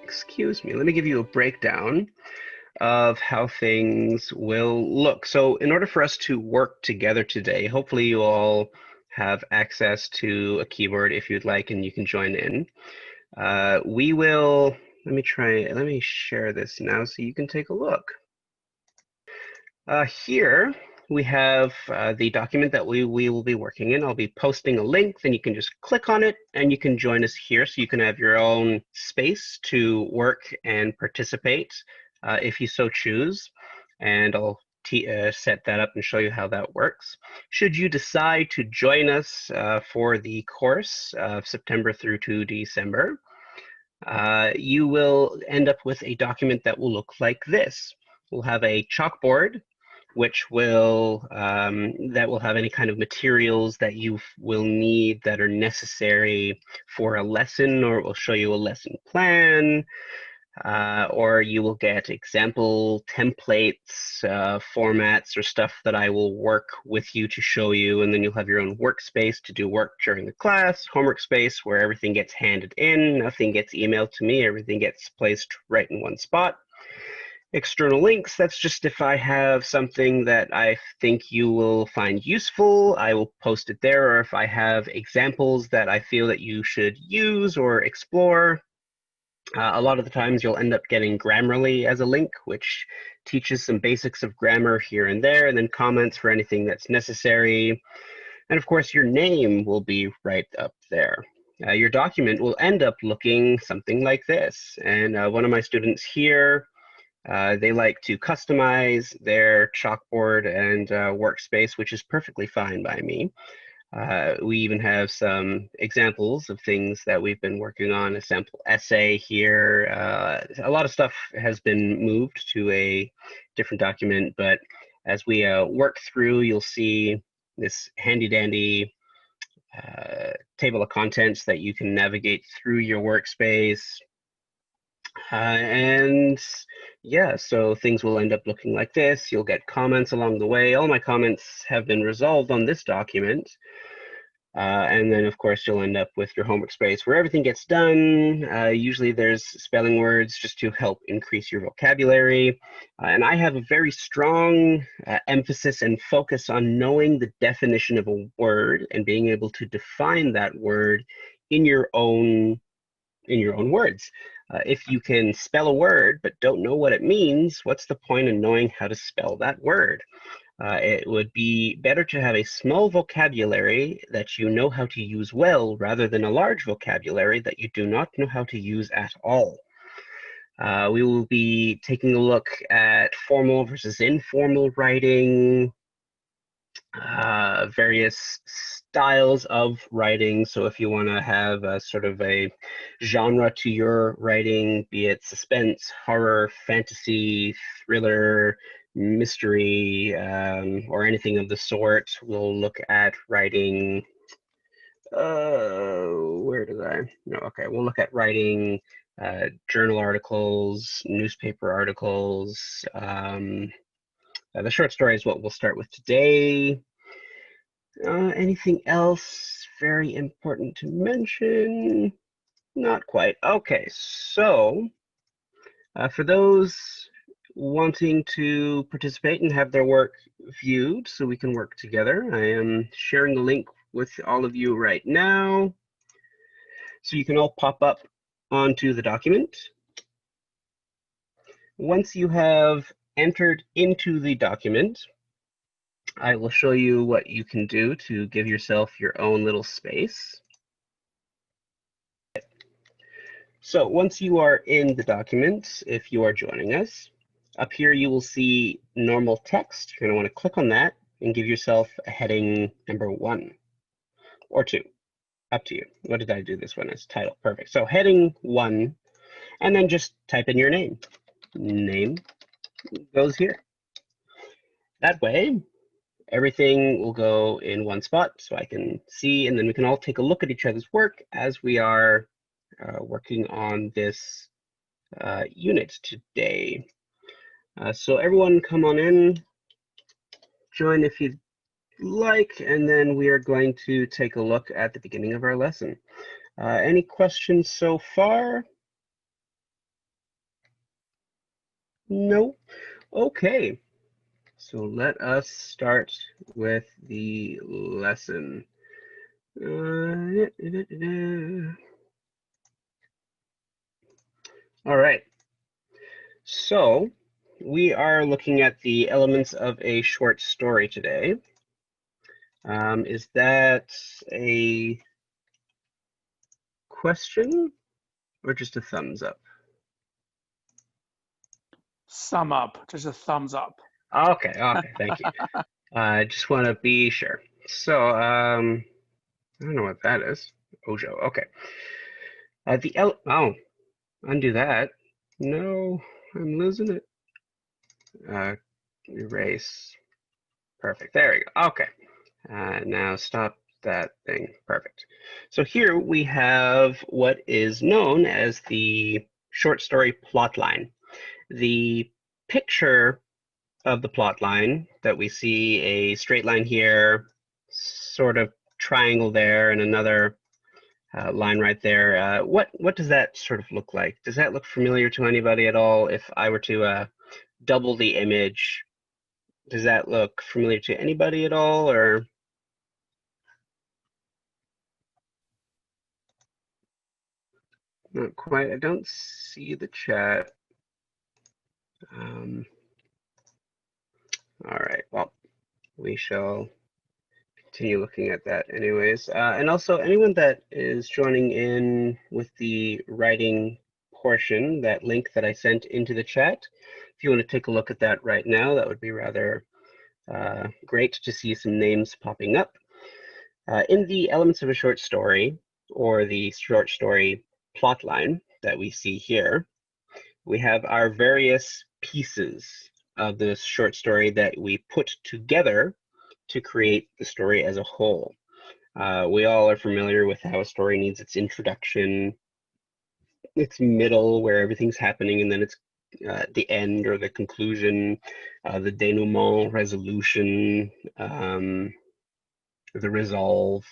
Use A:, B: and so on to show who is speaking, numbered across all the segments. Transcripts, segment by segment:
A: excuse me, let me give you a breakdown of how things will look. So in order for us to work together today, hopefully you all have access to a keyboard if you'd like, and you can join in. Let me share this now so you can take a look. Here we have the document that we will be working in. I'll be posting a link, then you can just click on it and you can join us here so you can have your own space to work and participate if you so choose. And I'll set that up and show you how that works. Should you decide to join us for the course of September through to December, you will end up with a document that will look like this. We'll have a chalkboard which will have any kind of materials that you will need that are necessary for a lesson, or it will show you a lesson plan, or you will get example templates, formats, or stuff that I will work with you to show you, and then you'll have your own workspace to do work during the class, homework space where everything gets handed in, nothing gets emailed to me, everything gets placed right in one spot. External links, that's just if I have something that I think you will find useful, I will post it there, or if I have examples that I feel that you should use or explore. A lot of the times you'll end up getting Grammarly as a link, which teaches some basics of grammar here and there, and then comments for anything that's necessary. And of course, your name will be right up there. Your document will end up looking something like this. And one of my students here, they like to customize their chalkboard and workspace, which is perfectly fine by me. We even have some examples of things that we've been working on, a sample essay here. A lot of stuff has been moved to a different document, but as we work through, you'll see this handy-dandy table of contents that you can navigate through your workspace. And yeah, so things will end up looking like this. You'll get comments along the way. All my comments have been resolved on this document. And then, of course, you'll end up with your homework space where everything gets done. Usually there's spelling words just to help increase your vocabulary. And I have a very strong emphasis and focus on knowing the definition of a word and being able to define that word in your own words. If you can spell a word but don't know what it means, what's the point in knowing how to spell that word? It would be better to have a small vocabulary that you know how to use well rather than a large vocabulary that you do not know how to use at all. We will be taking a look at formal versus informal writing, various styles of writing. So if you want to have a sort of a genre to your writing, be it suspense, horror, fantasy, thriller, mystery, or anything of the sort, we'll look at writing. We'll look at writing journal articles, newspaper articles. The short story is what we'll start with today. Anything else very important to mention? Not quite. Okay, so for those wanting to participate and have their work viewed so we can work together, I am sharing the link with all of you right now. So you can all pop up onto the document. Once you have entered into the document, I will show you what you can do to give yourself your own little space. So once you are in the document, if you are joining us, up here you will see normal text. You're going to want to click on that and give yourself a heading number 1 or 2. Up to you. What did I do this one as? Title. Perfect. So heading 1, and then just type in your name. Name goes here. That way, everything will go in one spot so I can see, and then we can all take a look at each other's work as we are working on this unit today. So everyone come on in, join if you'd like, and then we are going to take a look at the beginning of our lesson. Any questions so far? No? Okay. So let us start with the lesson. All right. So we are looking at the elements of a short story today. Is that a question or just a thumbs up?
B: Sum up, just a thumbs up.
A: Okay, thank you. I just want to be sure. So, I don't know what that is. Ojo, okay. Oh, undo that. No, I'm losing it. Erase. Perfect, there we go. Okay, now stop that thing. Perfect. So here we have what is known as the short story plotline. The picture of the plot line that we see a straight line here, sort of triangle there, and another line right there. What does that sort of look like? Does that look familiar to anybody at all? If I were to double the image, does that look familiar to anybody at all, or? Not quite. I don't see the chat. All right, well, we shall continue looking at that anyways. And also anyone that is joining in with the writing portion, that link that I sent into the chat, if you want to take a look at that right now, that would be rather great to see some names popping up. In the elements of a short story, or the short story plotline that we see here, we have our various pieces of this short story that we put together to create the story as a whole. We all are familiar with how a story needs its introduction, its middle where everything's happening, and then it's the end or the conclusion, the denouement, resolution, the resolve.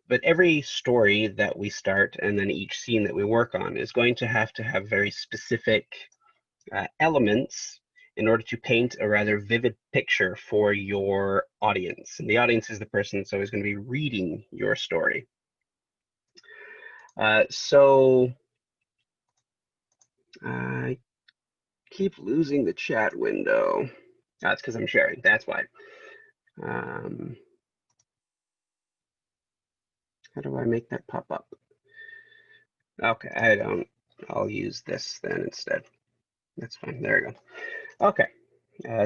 A: But every story that we start and then each scene that we work on is going to have very specific elements in order to paint a rather vivid picture for your audience. And the audience is the person that's always going to be reading your story. So I keep losing the chat window. That's because I'm sharing, that's why. How do I make that pop up? Okay, I'll use this then instead. That's fine, there we go. Okay,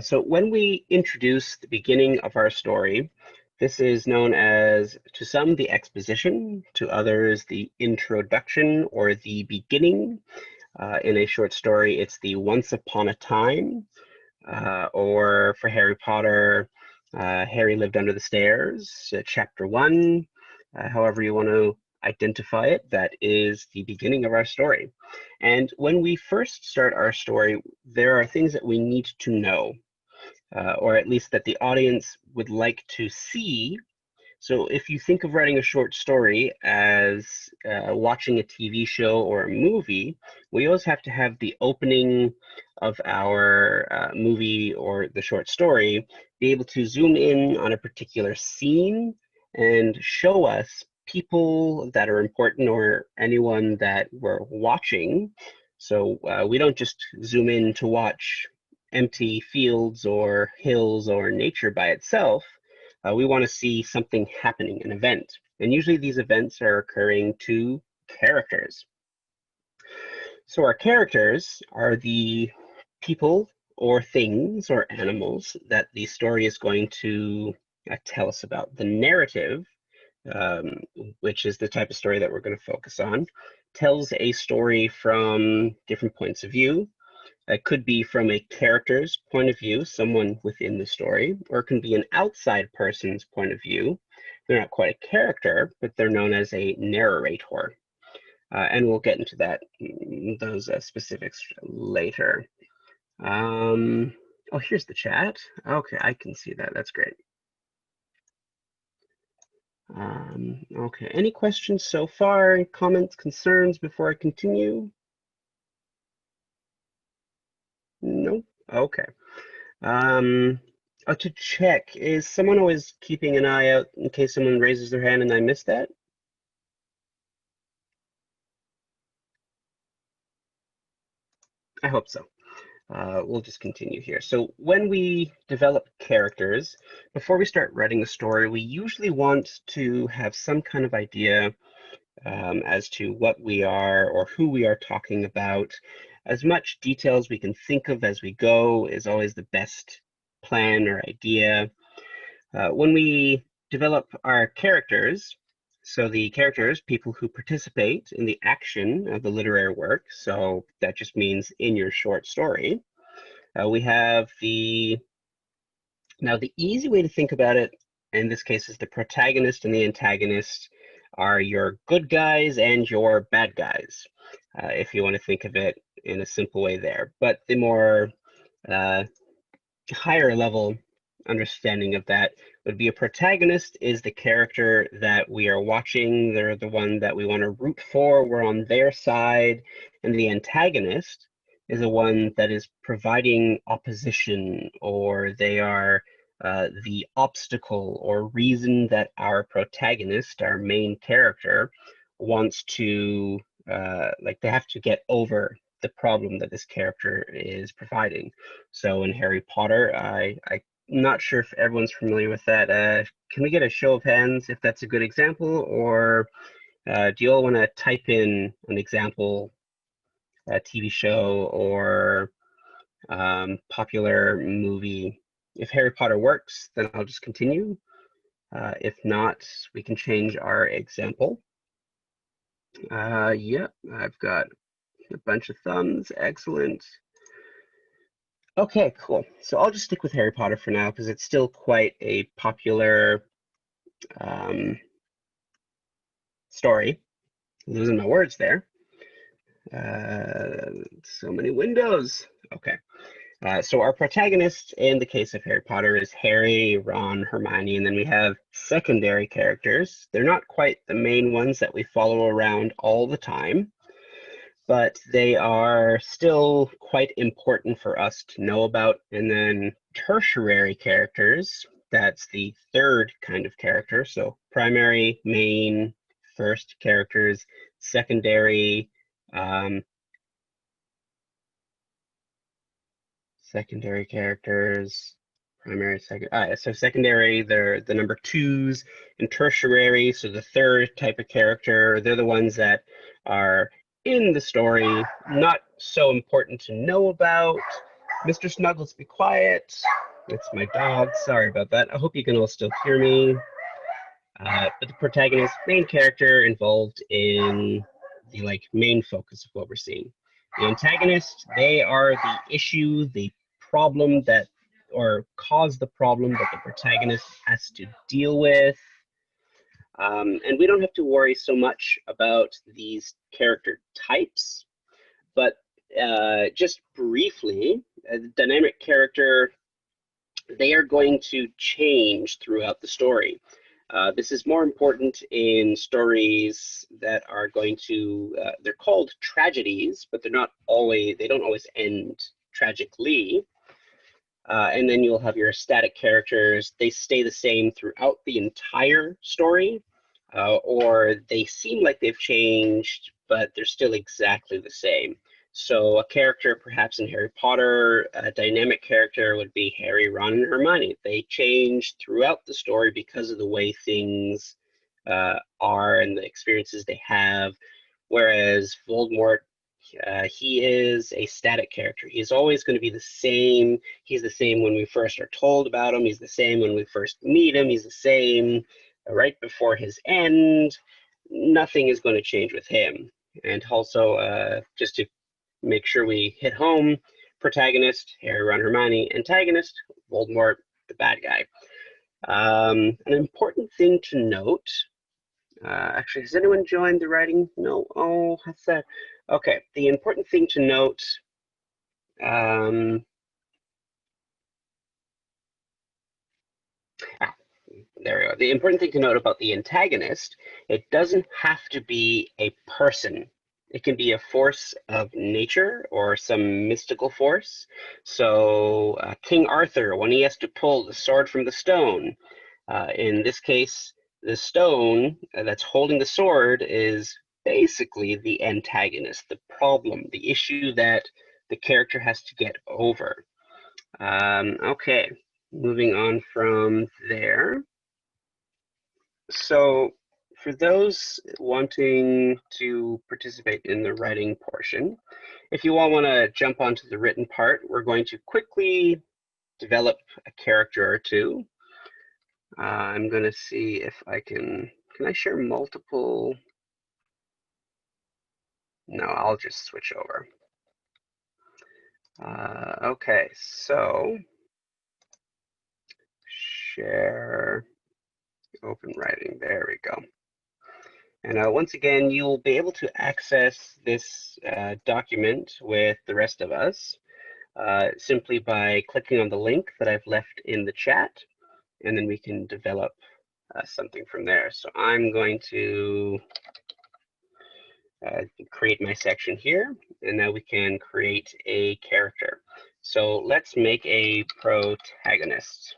A: so when we introduce the beginning of our story, this is known as, to some, the exposition, to others, the introduction or the beginning. In a short story, it's the once upon a time, or for Harry Potter, Harry lived under the stairs, chapter 1, however you want to identify it, that is the beginning of our story. And when we first start our story, there are things that we need to know, or at least that the audience would like to see. So if you think of writing a short story as watching a TV show or a movie, we always have to have the opening of our movie or the short story be able to zoom in on a particular scene and show us people that are important or anyone that we're watching. So we don't just zoom in to watch empty fields or hills or nature by itself. We want to see something happening, an event. And usually these events are occurring to characters. So our characters are the people or things or animals that the story is going to tell us about. The narrative, which is the type of story that we're going to focus on, tells a story from different points of view. It could be from a character's point of view, someone within the story, or it can be an outside person's point of view. They're not quite a character, but they're known as a narrator. And we'll get into those specifics later. Oh, here's the chat. Okay, I can see that. That's great. Okay, any questions so far? Any comments, concerns before I continue? No? Okay. To check, is someone always keeping an eye out in case someone raises their hand and I missed that? I hope so. We'll just continue here. So when we develop characters, before we start writing a story, we usually want to have some kind of idea as to what we are or who we are talking about. As much detail as we can think of as we go is always the best plan or idea. When we develop our characters, so the characters, people who participate in the action of the literary work, so that just means in your short story, we have now the easy way to think about it, in this case, is the protagonist and the antagonist are your good guys and your bad guys, if you want to think of it in a simple way there. But the more higher level understanding of that would be a protagonist is the character that we are watching. They're the one that we want to root for. We're on their side. And the antagonist is the one that is providing opposition, or they are the obstacle or reason that our protagonist, our main character, wants to, they have to get over the problem that this character is providing. So in Harry Potter, I'm not sure if everyone's familiar with that. Can we get a show of hands if that's a good example, or do you all want to type in an example TV show or popular movie? If Harry Potter works, then I'll just continue. If not, we can change our example. Yep, I've got a bunch of thumbs. Excellent. Okay, cool. So I'll just stick with Harry Potter for now because it's still quite a popular story. Losing my words there. So many windows. Okay. So our protagonist in the case of Harry Potter is Harry, Ron, Hermione, and then we have secondary characters. They're not quite the main ones that we follow around all the time, but they are still quite important for us to know about. And then tertiary characters, that's the third kind of character. So primary, main, first characters, secondary, secondary characters, primary, second. So secondary, they're the number twos, and tertiary, so the third type of character, they're the ones that are in the story, not so important to know about. Mr. Snuggles, be quiet. It's my dog. Sorry about that. I hope you can all still hear me. But the protagonist, main character involved in the main focus of what we're seeing. The antagonist, they are the issue, the problem that, or cause the problem that the protagonist has to deal with. And we don't have to worry so much about these character types, but just briefly, a dynamic character, they are going to change throughout the story. This is more important in stories that are going to, they're called tragedies, but they don't always end tragically. And then you'll have your static characters. They stay the same throughout the entire story, or they seem like they've changed, but they're still exactly the same. So a character perhaps in Harry Potter, a dynamic character would be Harry, Ron, and Hermione. They change throughout the story because of the way things are and the experiences they have, whereas Voldemort, he is a static character. He's always going to be the same. He's the same when we first are told about him. He's the same when we first meet him. He's the same right before his end. Nothing is going to change with him. And also, just to make sure we hit home, protagonist, Harry, Ron, Hermione, antagonist, Voldemort, the bad guy. An important thing to note, actually, has anyone joined the writing? No? Oh, that's sad. Okay, the important thing to note, there we go. The important thing to note about the antagonist, it doesn't have to be a person It can be a force of nature or some mystical force. So King Arthur, when he has to pull the sword from the stone, in this case, the stone that's holding the sword is basically the antagonist, the problem, the issue that the character has to get over. Okay, moving on from there. So for those wanting to participate in the writing portion, if you all want to jump onto the written part, we're going to quickly develop a character or two. I'm going to see if I can I share multiple? No, I'll just switch over. Okay, so share open writing, there we go. And once again, you will be able to access this document with the rest of us simply by clicking on the link that I've left in the chat, and then we can develop something from there. So I'm going to create my section here, and now we can create a character. So let's make a protagonist.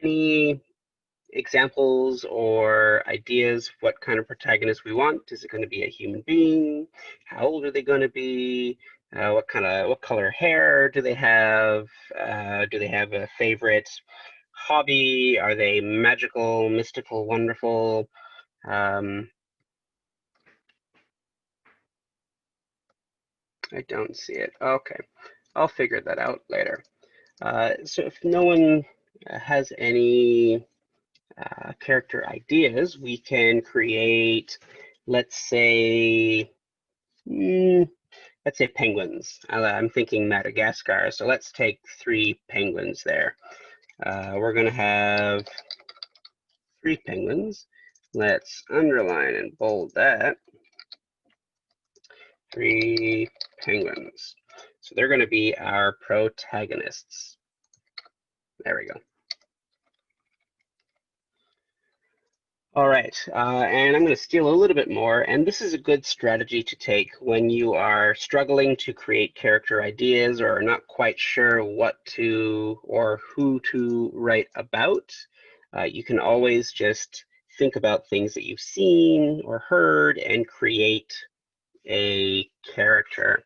A: Any examples or ideas of what kind of protagonist we want? Is it going to be a human being? How old are they going to be? What color hair do they have? Do they have a favorite hobby? Are they magical, mystical, wonderful? I don't see it. Okay, I'll figure that out later. So if no one has any character ideas, we can create, let's say penguins. I'm thinking Madagascar, so let's take 3 penguins there. We're going to have 3 penguins. Let's underline and bold that. 3 penguins. So they're going to be our protagonists. There we go. All right, and I'm going to steal a little bit more, and this is a good strategy to take when you are struggling to create character ideas or are not quite sure what to or who to write about. You can always just think about things that you've seen or heard and create a character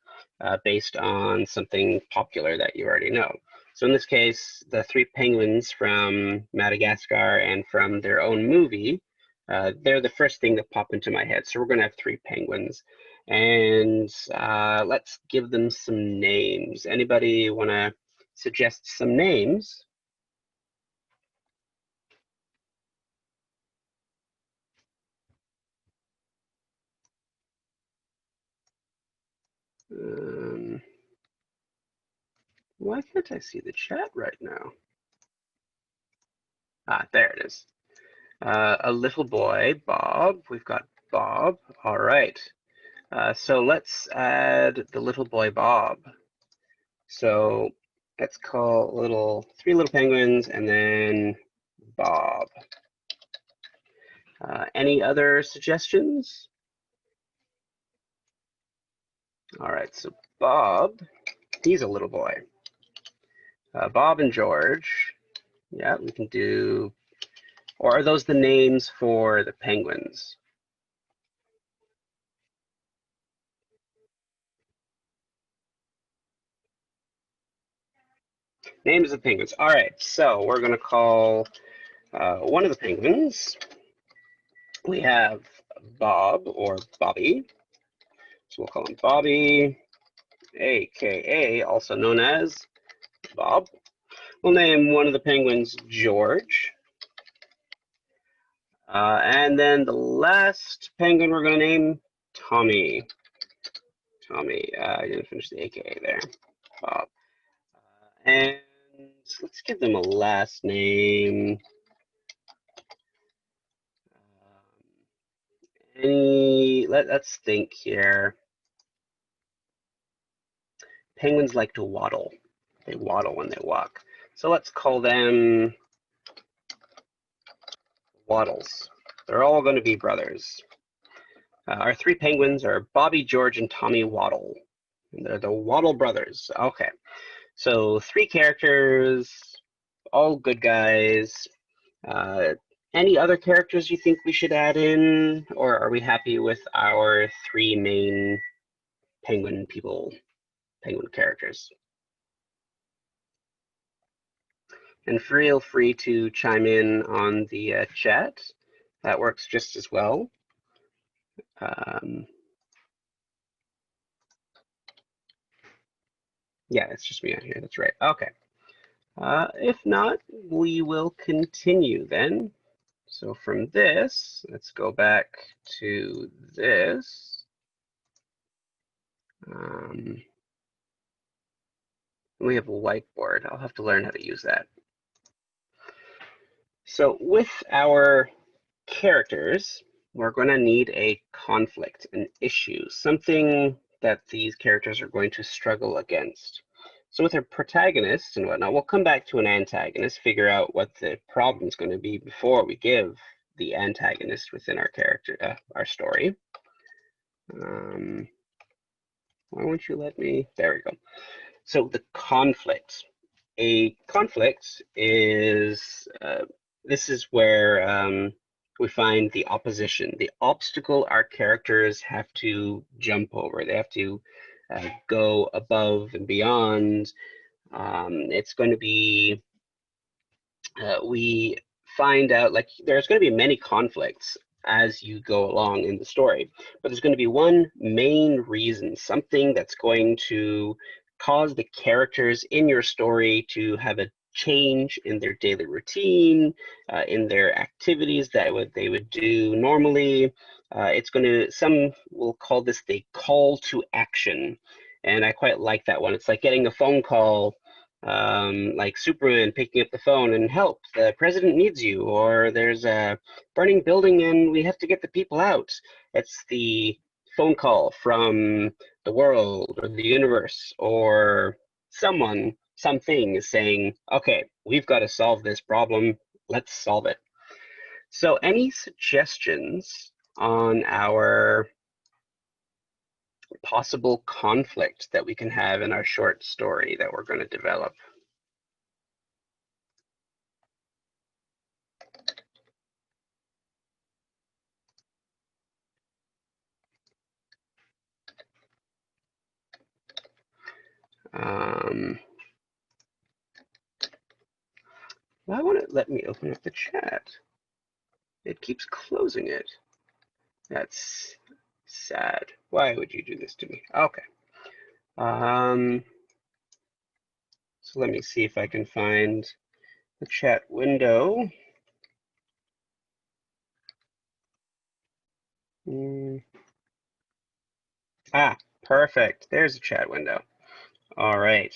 A: based on something popular that you already know. So in this case, the 3 penguins from Madagascar and from their own movie, they're the first thing that pop into my head. So we're going to have 3 penguins, and let's give them some names. Anybody want to suggest some names? Why can't I see the chat right now? Ah, there it is. A little boy, Bob. We've got Bob. All right. So let's add the little boy Bob. So let's call 3 little penguins and then Bob. Any other suggestions? All right, so Bob, he's a little boy. Bob and George. Yeah, we can do, or are those the names for the penguins? Names of penguins. All right, so we're going to call one of the penguins. We have Bob or Bobby. So we'll call him Bobby, aka also known as Bob. We'll name one of the penguins George. And then the last penguin we're going to name Tommy. Tommy, I didn't finish the aka there. Bob. And let's give them a last name. Let's think here. Penguins like to waddle. They waddle when they walk. So let's call them Waddles. They're all going to be brothers. Our three penguins are Bobby, George, and Tommy Waddle. And they're the Waddle brothers. Okay, so three characters, all good guys. Any other characters you think we should add in, or are we happy with our three main penguin characters? And feel free to chime in on the chat. That works just as well. Yeah, it's just me on here. That's right. Okay. If not, we will continue then. So from this, let's go back to this. We have a whiteboard. I'll have to learn how to use that. So with our characters, we're going to need a conflict, an issue, something that these characters are going to struggle against. So with our protagonists and whatnot, we'll come back to an antagonist, figure out what the problem is going to be before we give the antagonist within our character, our story. Why won't you let me? There we go. So the conflict. A conflict is, this is where we find the opposition, the obstacle our characters have to jump over. They have to go above and beyond. It's going to be, we find out, like, there's going to be many conflicts as you go along in the story, but there's going to be one main reason, something that's going to cause the characters in your story to have a change in their daily routine, in their activities that they would do normally. It's going to, some will call this the call to action, and I quite like that one. It's like getting a phone call, like Superman picking up the phone and help, the president needs you, or there's a burning building and we have to get the people out. It's the phone call from the world or the universe, or someone, something is saying, okay, we've got to solve this problem, let's solve it. So any suggestions on our possible conflict that we can have in our short story that we're going to develop? Why won't it let me open up the chat? It keeps closing it. That's sad. Why would you do this to me? Okay. So let me see if I can find the chat window. Ah, perfect. There's a chat window. All right.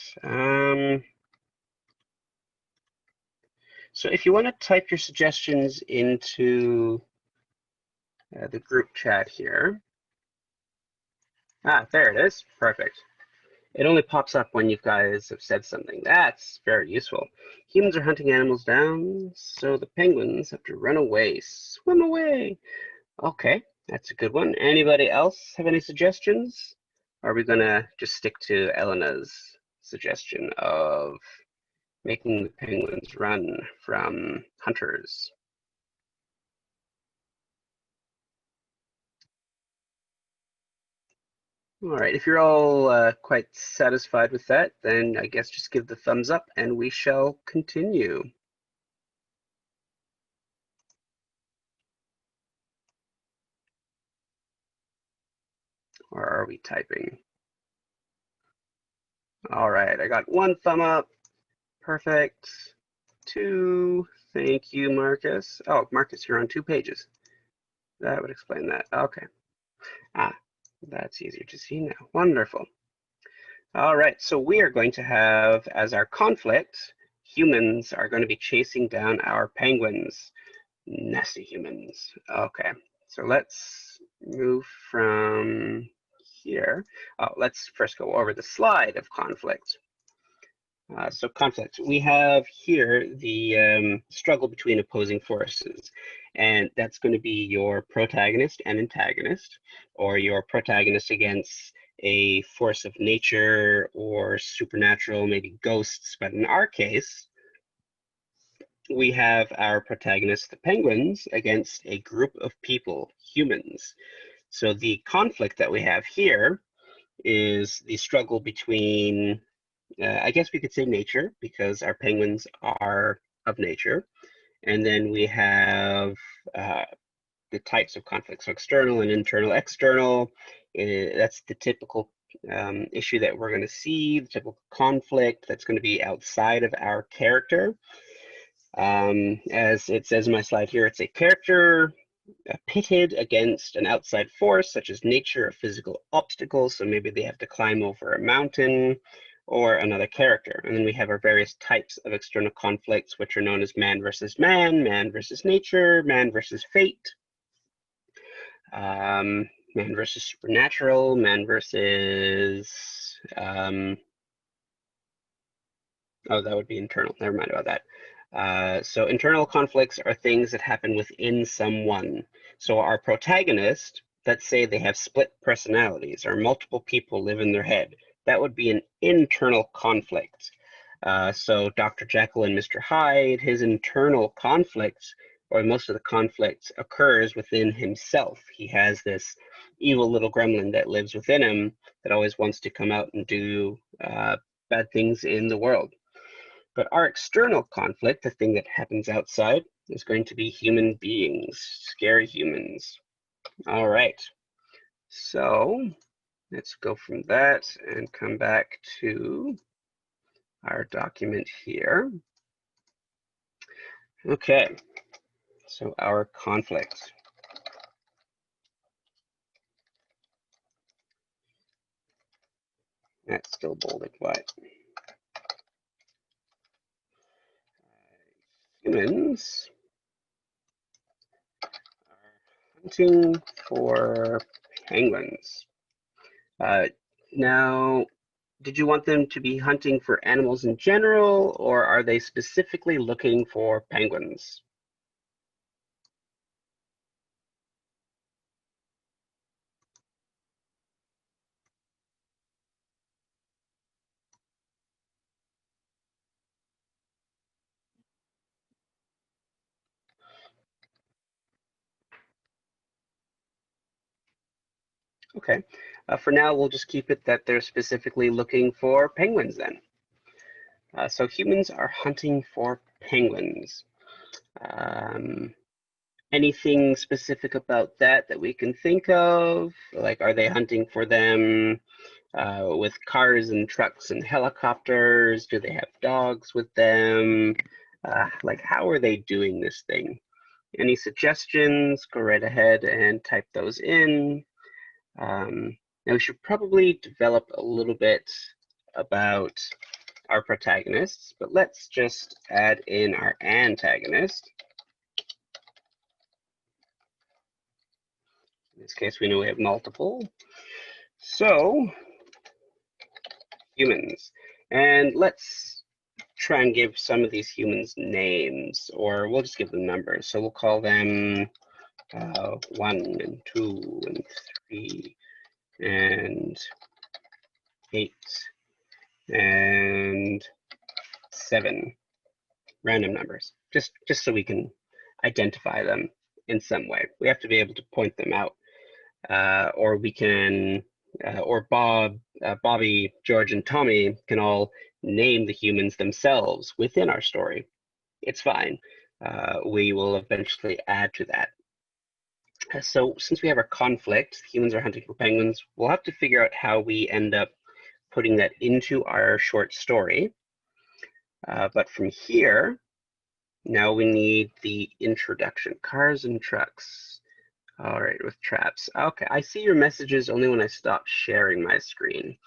A: So if you want to type your suggestions into the group chat here. Ah, there it is. Perfect. It only pops up when you guys have said something. That's very useful. Humans are hunting animals down, so the penguins have to run away. Swim away. Okay, that's a good one. Anybody else have any suggestions? Or are we going to just stick to Elena's suggestion of making the penguins run from hunters? All right, if you're all quite satisfied with that, then I guess just give the thumbs up and we shall continue. Or are we typing? All right, I got one thumb up. Perfect. 2. Thank you, Marcus. Oh, Marcus, you're on 2 pages. That would explain that. Okay. Ah, that's easier to see now. Wonderful. All right, so we are going to have, as our conflict, humans are going to be chasing down our penguins. Nasty humans. Okay, so let's move from here. Oh, let's first go over the slide of conflict. So conflict, we have here the struggle between opposing forces. And that's going to be your protagonist and antagonist, or your protagonist against a force of nature or supernatural, maybe ghosts. But in our case, we have our protagonists, the penguins, against a group of people, humans. So the conflict that we have here is the struggle between, I guess we could say nature, because our penguins are of nature. And then we have the types of conflicts, so external and internal. External, that's the typical issue that we're going to see, the typical conflict that's going to be outside of our character. As it says in my slide here, it's a character pitted against an outside force, such as nature or physical obstacles. So maybe they have to climb over a mountain, or another character. And then we have our various types of external conflicts, which are known as man versus nature, man versus fate, man versus supernatural, man versus, oh, that would be internal. Never mind about that. So internal conflicts are things that happen within someone. So our protagonist, let's say they have split personalities, or multiple people live in their head. That would be an internal conflict. So Dr. Jekyll and Mr. Hyde, his internal conflicts, or most of the conflict, occurs within himself. He has this evil little gremlin that lives within him that always wants to come out and do bad things in the world. But our external conflict, the thing that happens outside, is going to be human beings, scary humans. All right, so let's go from that and come back to our document here. Okay, so our conflict. That's still bolded, but humans are hunting for penguins. Now, did you want them to be hunting for animals in general, or are they specifically looking for penguins? Okay, for now, we'll just keep it that they're specifically looking for penguins then. So humans are hunting for penguins. Anything specific about that we can think of? Like, are they hunting for them with cars and trucks and helicopters? Do they have dogs with them? Like, how are they doing this thing? Any suggestions? Go right ahead and type those in. Now we should probably develop a little bit about our protagonists, but let's just add in our antagonist. In this case, we know we have multiple. So, humans. And let's try and give some of these humans names, or we'll just give them numbers. So we'll call them 1 and 2 and 3 and 8 and 7. Random numbers, just so we can identify them in some way. We have to be able to point them out, or we can, or Bobby, George, and Tommy can all name the humans themselves within our story. It's fine. We will eventually add to that. So since we have our conflict, humans are hunting for penguins, we'll have to figure out how we end up putting that into our short story. But from here, now we need the introduction. Cars and trucks. All right, with traps. Okay, I see your messages only when I stop sharing my screen.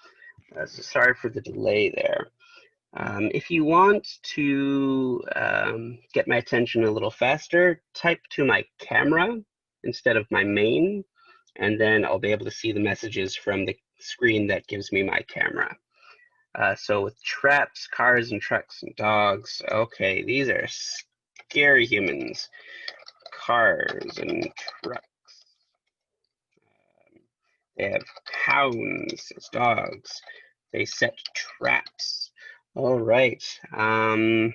A: So sorry for the delay there. If you want to get my attention a little faster, type to my camera instead of my main, and then I'll be able to see the messages from the screen that gives me my camera. So with traps, cars and trucks and dogs, okay, these are scary humans. cars and trucks. They have hounds as dogs. They set traps. All right. And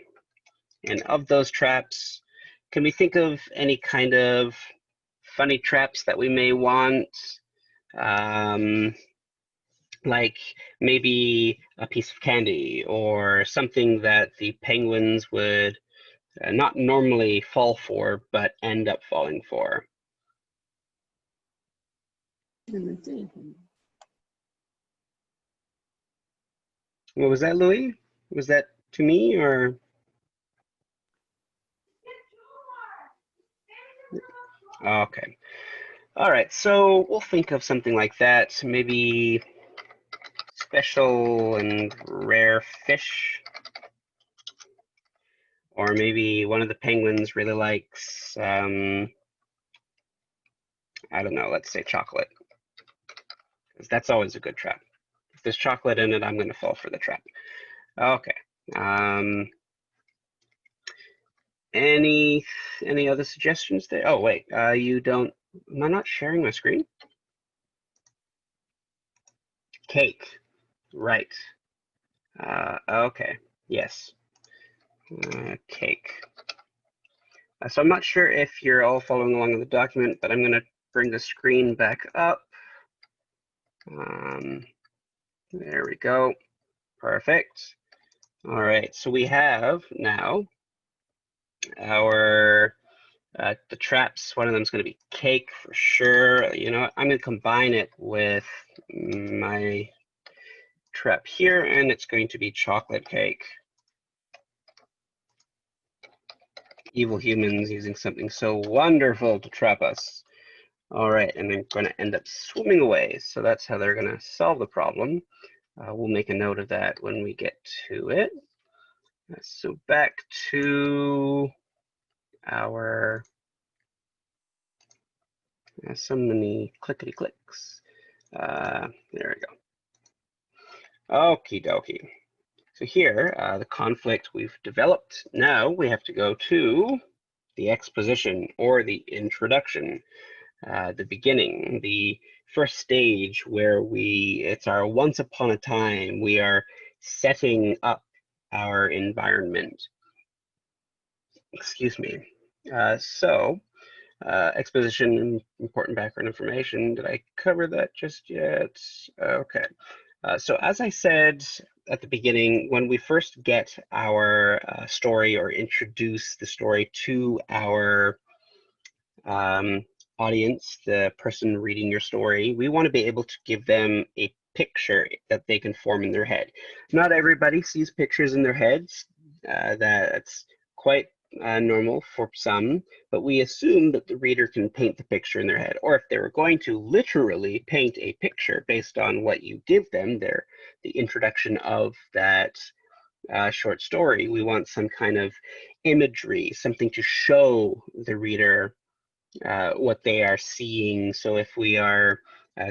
A: of those traps, can we think of any kind of funny traps that we may want? Like maybe a piece of candy or something that the penguins would not normally fall for, but end up falling for. What was that, Louis? Was that to me or? Okay. All right, so we'll think of something like that. Maybe special and rare fish. Or maybe one of the penguins really likes, I don't know, let's say chocolate. Because that's always a good trap. If there's chocolate in it, I'm going to fall for the trap. Okay. Any other suggestions there? Oh, wait, you don't, am I not sharing my screen? Cake, right. Okay, yes. Cake. So I'm not sure if you're all following along in the document, but I'm going to bring the screen back up. There we go. Perfect. All right, so we have now our the traps. One of them is going to be cake for sure. You know what? I'm going to combine it with my trap here, and it's going to be chocolate cake. Evil humans using something so wonderful to trap us. All right, and they're going to end up swimming away. So that's how they're going to solve the problem. We'll make a note of that when we get to it. So back to our, so many clickety clicks. There we go. Okie dokie. So here, the conflict we've developed. Now we have to go to the exposition or the introduction, the beginning, the first stage where it's our once upon a time. We are setting up our environment. Excuse me. Exposition, important background information. Did I cover that just yet? Okay. So as I said at the beginning, when we first get our story or introduce the story to our audience, the person reading your story, we want to be able to give them a picture that they can form in their head. Not everybody sees pictures in their heads. That's quite normal for some, but we assume that the reader can paint the picture in their head, or if they were going to literally paint a picture based on what you give them, the introduction of that short story, we want some kind of imagery, something to show the reader what they are seeing. So if we are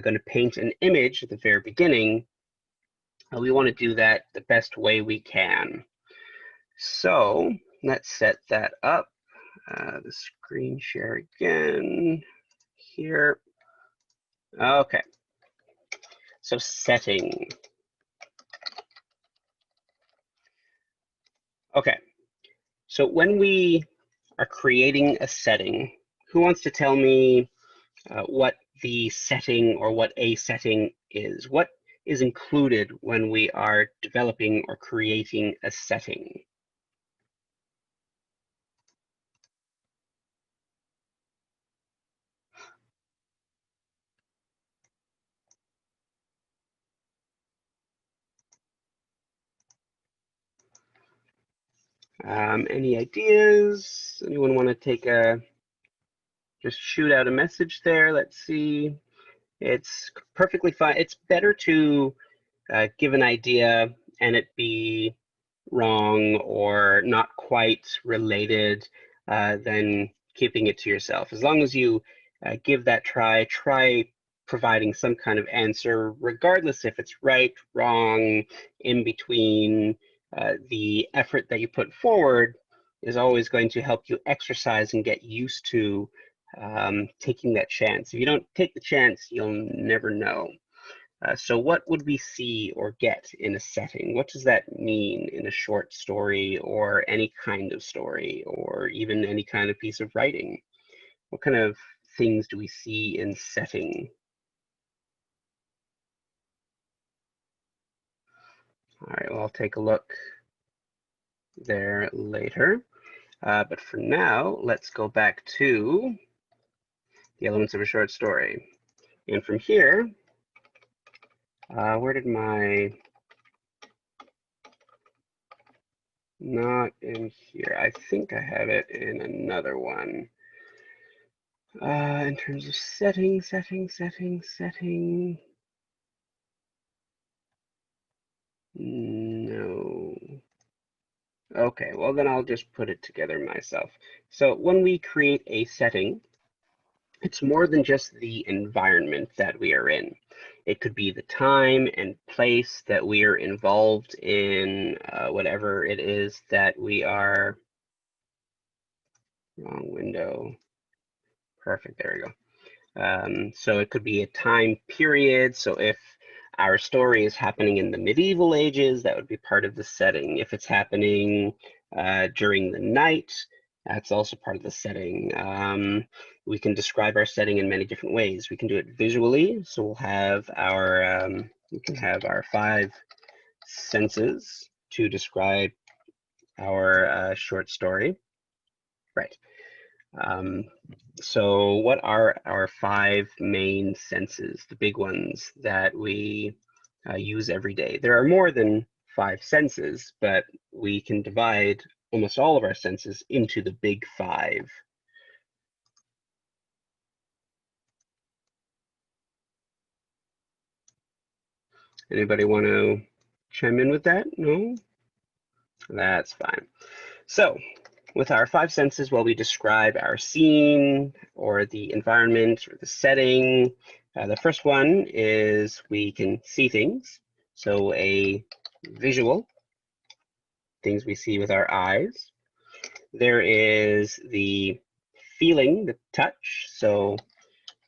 A: going to paint an image at the very beginning, we want to do that the best way we can. So let's set that up. The screen share again here. Okay. So setting. Okay. So when we are creating a setting, who wants to tell me what the setting or what a setting is? What is included when we are developing or creating a setting? Any ideas? Anyone want to take just shoot out a message there? Let's see. It's perfectly fine. It's better to give an idea and it be wrong or not quite related than keeping it to yourself. As long as you give that try providing some kind of answer, regardless if it's right, wrong, in between. The effort that you put forward is always going to help you exercise and get used to taking that chance. If you don't take the chance, you'll never know. So what would we see or get in a setting? What does that mean in a short story or any kind of story or even any kind of piece of writing? What kind of things do we see in setting? All right, well, I'll take a look there later. But for now, let's go back to the elements of a short story. And from here, where did my, not in here, I think I have it in another one. In terms of setting. No. Okay, well then I'll just put it together myself. So when we create a setting, it's more than just the environment that we are in. It could be the time and place that we are involved in, whatever it is that we are, wrong window. Perfect, there we go. So it could be a time period. So if our story is happening in the medieval ages, that would be part of the setting. If it's happening during the night, that's also part of the setting. We can describe our setting in many different ways. We can do it visually. So we'll have our, we can have our 5 senses to describe our short story. Right. So what are our 5 main senses, the big ones that we use every day? There are more than 5 senses, but we can divide almost all of our senses into the big 5. Anybody want to chime in with that? No? That's fine. So with our 5 senses, while we describe our scene or the environment or the setting, the first one is we can see things. So a visual, things we see with our eyes. There is the feeling, the touch. So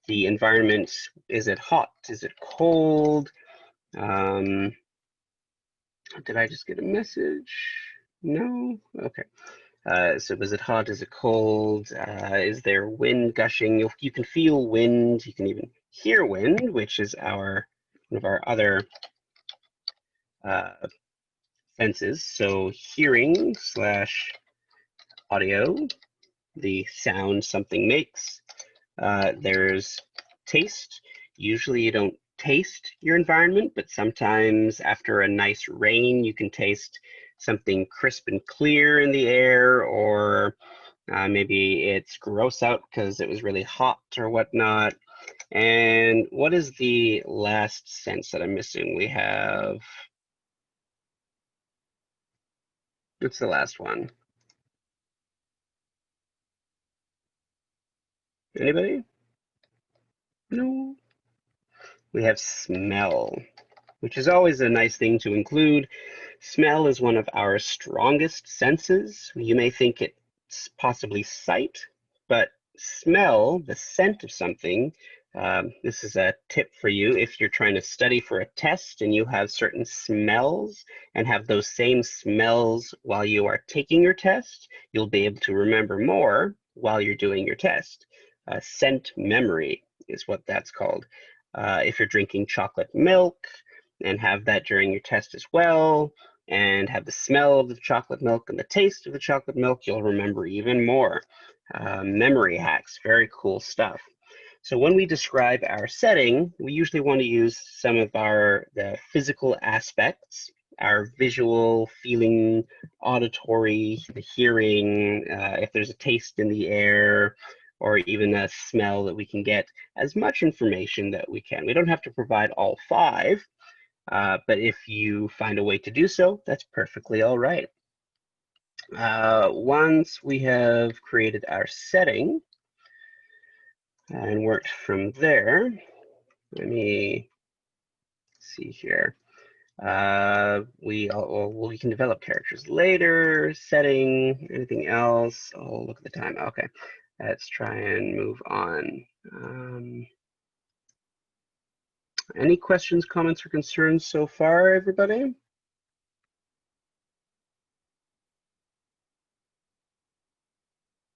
A: the environment, is it hot? Is it cold? Did I just get a message? No? Okay. So is it hot? Is it cold? Is there wind gushing? You can feel wind. You can even hear wind, which is one of our other senses. So hearing / audio, the sound something makes. There's taste. Usually you don't taste your environment, but sometimes after a nice rain, you can taste something crisp and clear in the air, or maybe it's gross out because it was really hot or whatnot. And what is the last sense that I'm missing? We have, what's the last one? Anybody? No? We have smell, which is always a nice thing to include. Smell is one of our strongest senses. You may think it's possibly sight, but smell, the scent of something, this is a tip for you if you're trying to study for a test and you have certain smells and have those same smells while you are taking your test, you'll be able to remember more while you're doing your test. Scent memory is what that's called. If you're drinking chocolate milk and have that during your test as well, and have the smell of the chocolate milk and the taste of the chocolate milk, you'll remember even more. Memory hacks, very cool stuff. So when we describe our setting, we usually want to use some of the physical aspects, our visual, feeling, auditory, the hearing, if there's a taste in the air, or even a smell that we can get, as much information that we can. We don't have to provide all 5, but if you find a way to do so, that's perfectly all right. Once we have created our setting and worked from there, let me see here. We can develop characters later, setting, anything else. Oh, look at the time. Okay, let's try and move on. Any questions, comments, or concerns so far, everybody?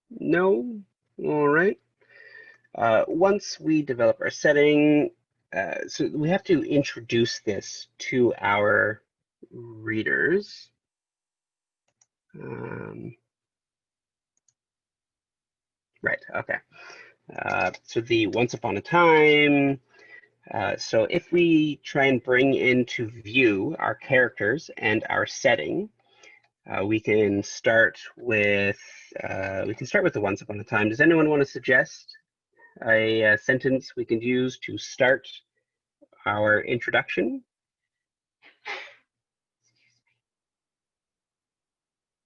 A: No? All right. Once we develop our setting, so we have to introduce this to our readers. Right, okay. So the once upon a time, so if we try and bring into view our characters and our setting, we can start with the once upon a time. Does anyone want to suggest a sentence we can use to start our introduction?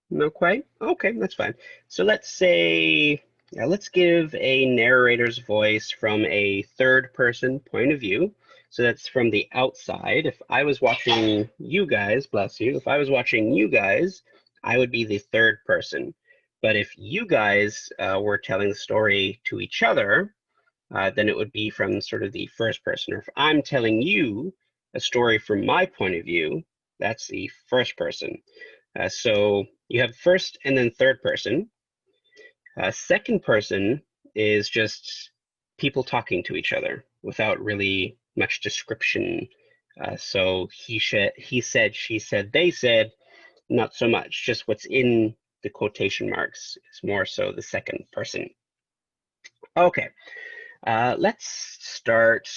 A: No quite? Okay, that's fine. So let's say, let's give a narrator's voice from a third person point of view. So that's from the outside. If I was watching you guys, bless you, if I was watching you guys, I would be the third person. But if you guys were telling the story to each other, then it would be from sort of the first person. Or if I'm telling you a story from my point of view, that's the first person. So you have first and then third person. Second person is just people talking to each other without really much description. So he said, she said, they said, not so much. Just what's in the quotation marks is more so the second person. Okay, let's start.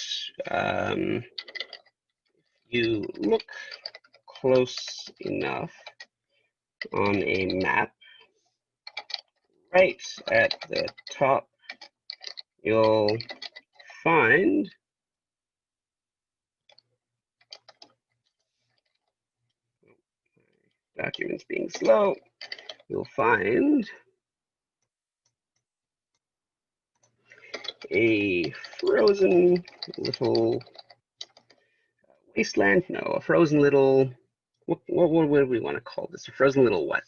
A: You look close enough on a map. Right at the top, you'll find documents being slow. You'll find a frozen little wasteland. No, a frozen little. What would we want to call this? A frozen little what?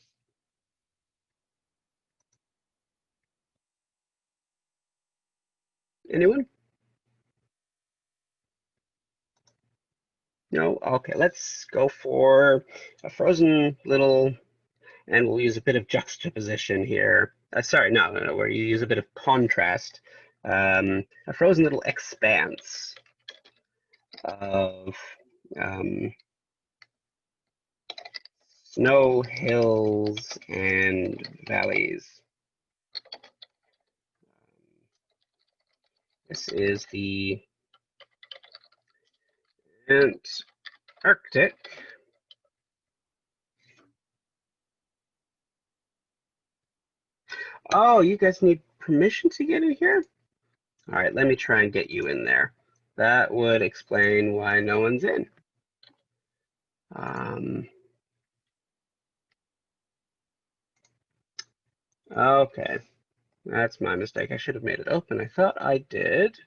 A: Anyone? No? Okay, let's go for a frozen little, and we'll use a bit of juxtaposition here. Sorry, no, where you use a bit of contrast. A frozen little expanse of snow, hills, and valleys. This is the Antarctic. Oh, you guys need permission to get in here? All right, let me try and get you in there. That would explain why no one's in. Okay, that's my mistake. I should have made it open. I thought I did.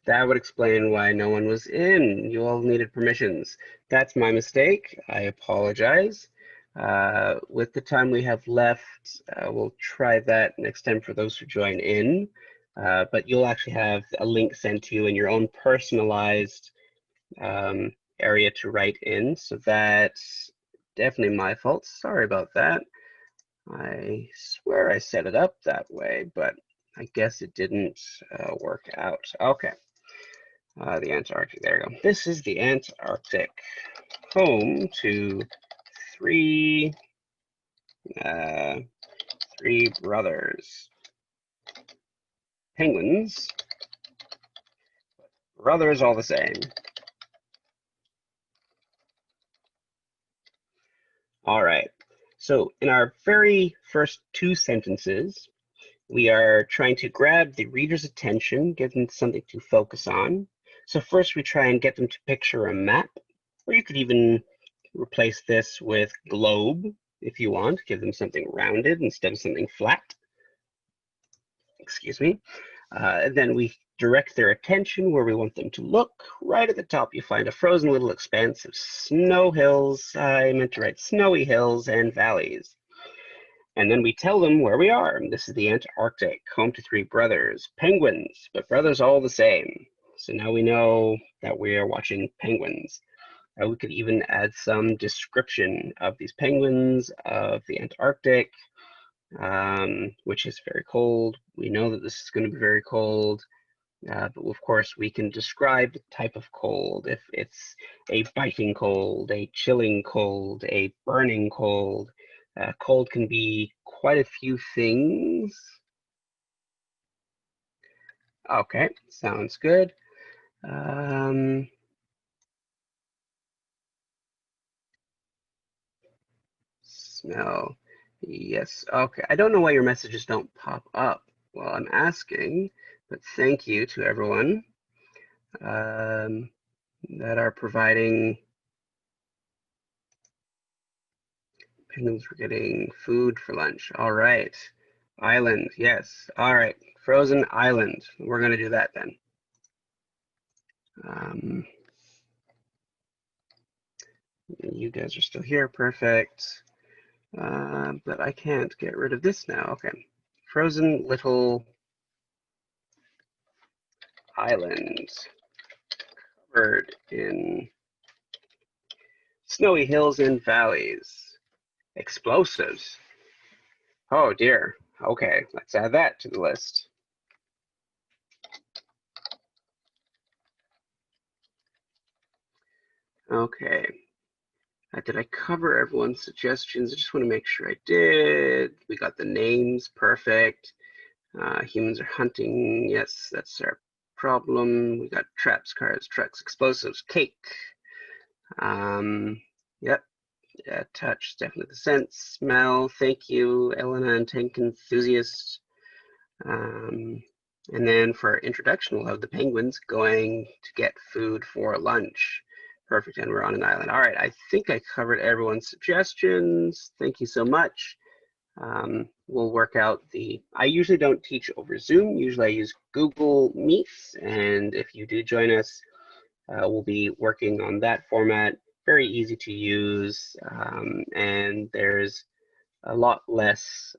A: That would explain why no one was in. You all needed permissions. That's my mistake. I apologize. With the time we have left, we'll try that next time for those who join in. But you'll actually have a link sent to you in your own personalized area to write in. So that's definitely my fault. Sorry about that. I swear I set it up that way, but I guess it didn't work out. Okay. The Antarctic, there you go. This is the Antarctic, home to three brothers. Penguins, brothers all the same. All right, so in our very first two sentences, we are trying to grab the reader's attention, give them something to focus on. So first we try and get them to picture a map, or you could even replace this with globe if you want, give them something rounded instead of something flat. Excuse me. Then we direct their attention where we want them to look. Right at the top, you find a frozen little expanse of snow hills. I meant to write snowy hills and valleys. And then we tell them where we are. This is the Antarctic, home to 3 brothers, penguins, but brothers all the same. So now we know that we are watching penguins. We could even add some description of these penguins, of the Antarctic, which is very cold. We know that this is going to be very cold, but of course we can describe the type of cold, if it's a biting cold, a chilling cold, a burning cold. Cold can be quite a few things. Okay, sounds good. Smell. Yes. Okay. I don't know why your messages don't pop up while I'm asking, but thank you to everyone that are providing. Penguins were getting food for lunch. All right. Island. Yes. All right. Frozen island. We're going to do that then. You guys are still here. Perfect. But I can't get rid of this now. Okay. Frozen little island covered in snowy hills and valleys. Explosives. Oh dear. Okay, let's add that to the list. Okay. Did I cover everyone's suggestions? I just want to make sure I did. We got the names. Perfect. Humans are hunting. Yes, that's our problem. We got traps, cars, trucks, explosives, cake. Yep. Yeah, touch, definitely the sense. Smell, thank you, Elena and Tank Enthusiast. And then for our introduction, we'll have the penguins going to get food for lunch. Perfect, and we're on an island. All right, I think I covered everyone's suggestions. Thank you so much. We'll work out I usually don't teach over Zoom. Usually I use Google Meets, and if you do join us, we'll be working on that format. Very easy to use, and there's a lot less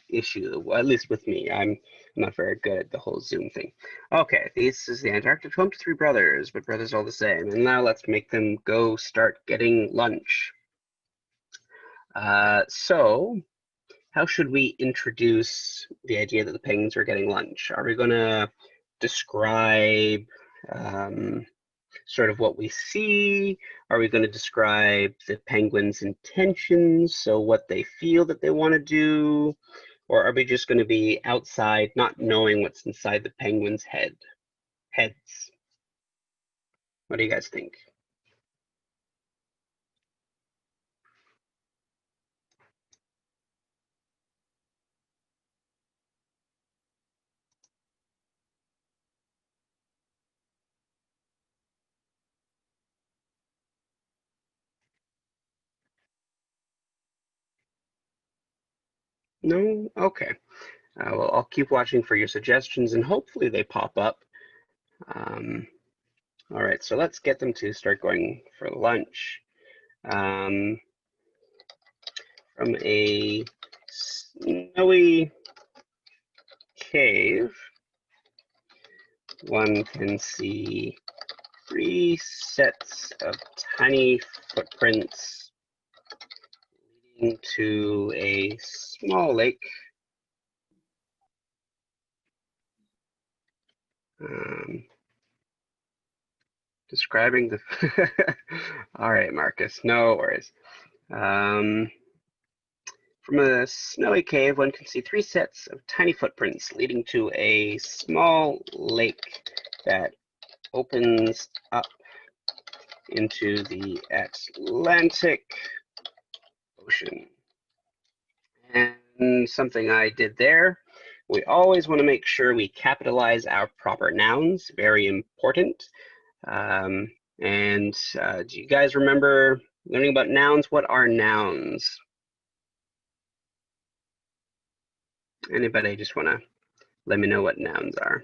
A: issue, well, at least with me. I'm not very good at the whole Zoom thing. Okay, this is the Antarctic, home to 3 brothers, but brothers all the same. And now let's make them go start getting lunch. So how should we introduce the idea that the penguins are getting lunch? Are we going to describe sort of what we see? Are we going to describe the penguins' intentions, so what they feel that they want to do? Or are we just going to be outside not knowing what's inside the penguins' heads? What do you guys think? No? Okay. Well, I'll keep watching for your suggestions and hopefully they pop up. All right, so let's get them to start going for lunch. From a snowy cave, one can see 3 sets of tiny footprints leading to a small lake. Describing the all right, Marcus, no worries. From a snowy cave, one can see 3 sets of tiny footprints leading to a small lake that opens up into the Atlantic Ocean. And something I did there, we always want to make sure we capitalize our proper nouns, very important. Do you guys remember learning about nouns? What are nouns? Anybody just want to let me know what nouns are.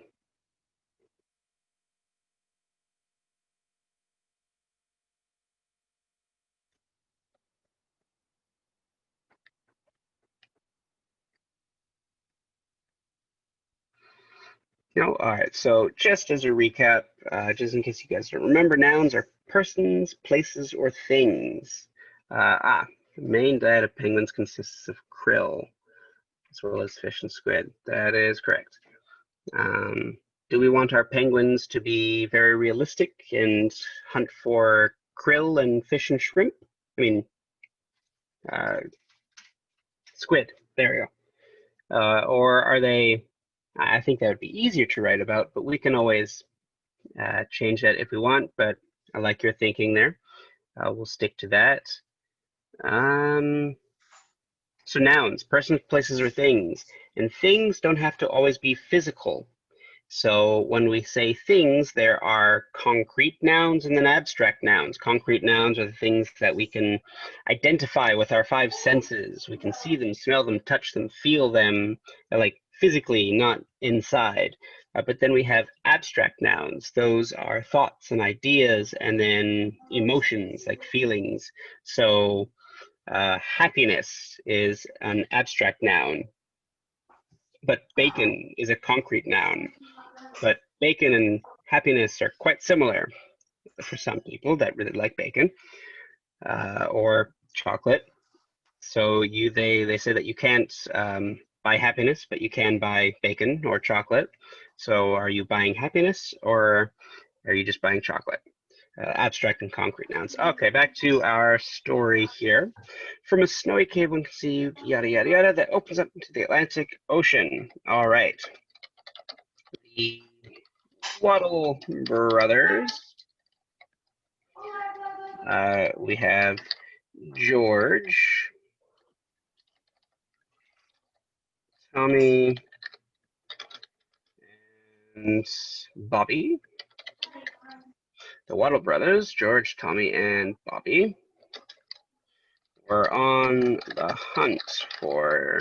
A: No, all right, so just as a recap, just in case you guys don't remember, nouns are persons, places, or things. The main diet of penguins consists of krill, as well as fish and squid. That is correct. Do we want our penguins to be very realistic and hunt for krill and fish and shrimp? I mean, squid, there we go. Or are they, I think that would be easier to write about, but we can always change that if we want, but I like your thinking there. We'll stick to that. So nouns, persons, places, or things. And things don't have to always be physical. So when we say things, there are concrete nouns and then abstract nouns. Concrete nouns are the things that we can identify with our five senses. We can see them, smell them, touch them, feel them, like physically, not inside. But then we have abstract nouns. Those are thoughts and ideas, and then emotions, like feelings. So happiness is an abstract noun, but bacon is a concrete noun. But bacon and happiness are quite similar for some people that really like bacon, or chocolate. So they say that you can't buy happiness, but you can buy bacon or chocolate. So are you buying happiness, or are you just buying chocolate? Abstract and concrete nouns. Okay, back to our story here. From a snowy cave one conceived, yada, yada, yada, that opens up into the Atlantic Ocean. All right. The Waddle brothers. We have George, Tommy, and Bobby. The Waddle brothers, George, Tommy, and Bobby, were on the hunt for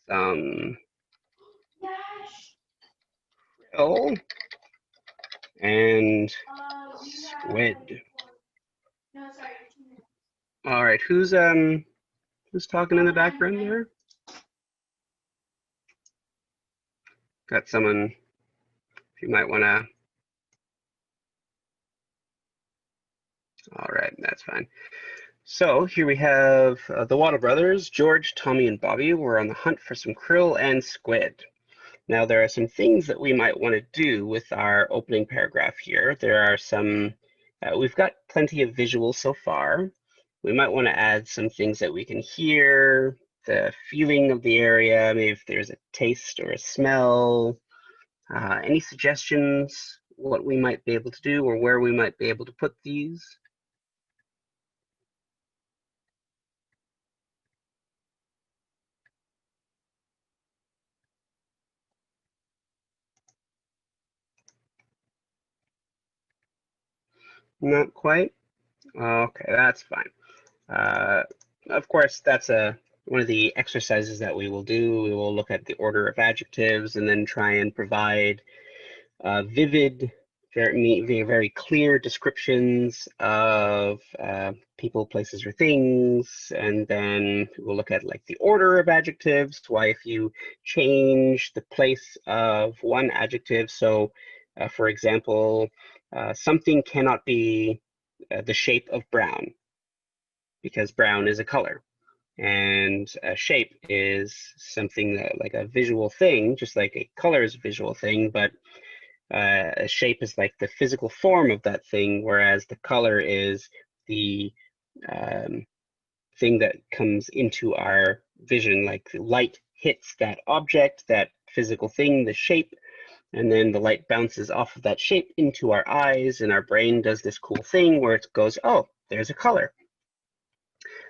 A: some krill and squid. All right, who's talking in the background there? Got someone you might want to. All right, that's fine. So here we have the Waddle brothers, George, Tommy, and Bobby were on the hunt for some krill and squid. Now there are some things that we might want to do with our opening paragraph here. There are some, we've got plenty of visuals so far. We might want to add some things that we can hear, the feeling of the area, maybe if there's a taste or a smell. Any suggestions what we might be able to do or where we might be able to put these? Not quite? Okay, that's fine. Of course, that's one of the exercises that we will do. We will look at the order of adjectives and then try and provide vivid, very clear descriptions of people, places, or things. And then we'll look at like the order of adjectives, why if you change the place of one adjective. So for example, something cannot be the shape of brown, because brown is a color, and a shape is something that, like a visual thing, just like a color is a visual thing, but a shape is like the physical form of that thing, whereas the color is the thing that comes into our vision, like the light hits that object, that physical thing, the shape, and then the light bounces off of that shape into our eyes, and our brain does this cool thing where it goes, oh, there's a color.